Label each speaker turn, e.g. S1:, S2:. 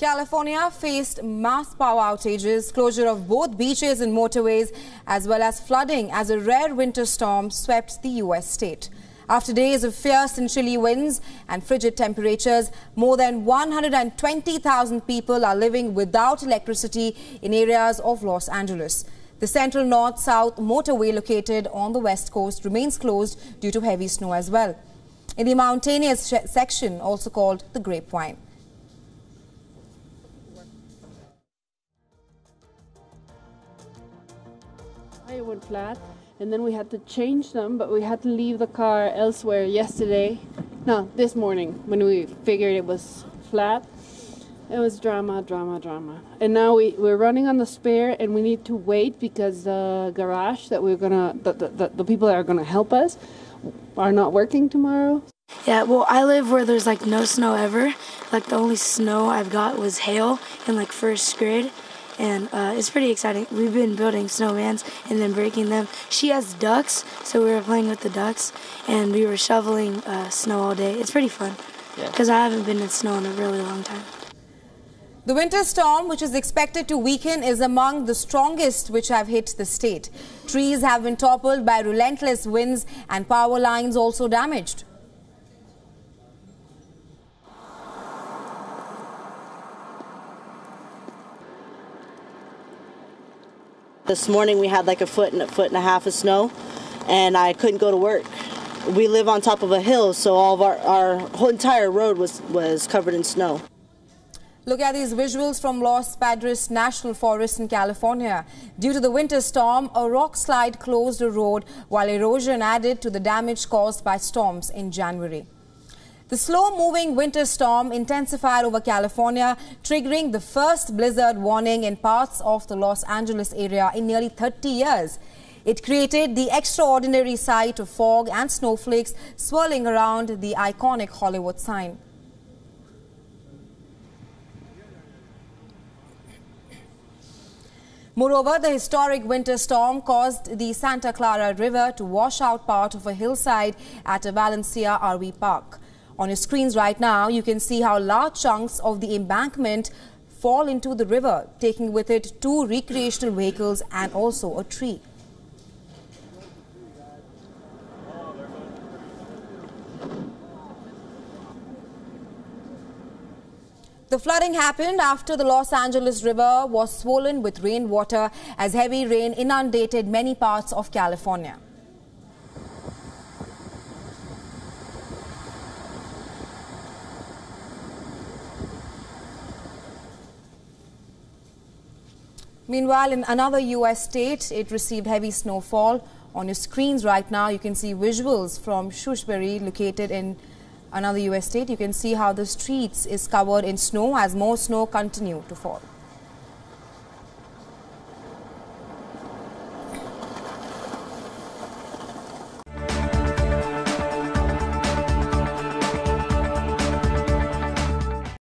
S1: California faced mass power outages, closure of both beaches and motorways, as well as flooding as a rare winter storm swept the U.S. state. After days of fierce and chilly winds and frigid temperatures, more than 120,000 people are living without electricity in areas of Los Angeles. The central north-south motorway located on the west coast remains closed due to heavy snow as well. In the mountainous section, also called the Grapevine.
S2: It went flat, and then we had to change them, but we had to leave the car elsewhere this morning when we figured it was flat. It was drama. And now we're running on the spare, and we need to wait because the garage that the people that are gonna help us are not working tomorrow.
S3: Yeah, well, I live where there's like no snow ever. Like the only snow I've got was hail in like first grade. And it's pretty exciting. We've been building snowmans and then breaking them. She has ducks, so we were playing with the ducks, and we were shoveling snow all day. It's pretty fun, because I haven't been in snow in a really long time.
S1: The winter storm, which is expected to weaken, is among the strongest which have hit the state. Trees have been toppled by relentless winds and power lines also damaged.
S4: This morning we had like a foot and a half of snow, and I couldn't go to work. We live on top of a hill, so all of our whole entire road was covered in snow.
S1: Look at these visuals from Los Padres National Forest in California. Due to the winter storm, a rock slide closed the road while erosion added to the damage caused by storms in January. The slow-moving winter storm intensified over California, triggering the first blizzard warning in parts of the Los Angeles area in nearly 30 years. It created the extraordinary sight of fog and snowflakes swirling around the iconic Hollywood sign. Moreover, the historic winter storm caused the Santa Clara River to wash out part of a hillside at a Valencia RV park. On your screens right now, you can see how large chunks of the embankment fall into the river, taking with it 2 recreational vehicles and also a tree. The flooding happened after the Los Angeles River was swollen with rainwater as heavy rain inundated many parts of California. Meanwhile, in another U.S. state, it received heavy snowfall. On your screens right now, you can see visuals from Shrewsbury, located in another U.S. state. You can see how the streets is covered in snow as more snow continue to fall.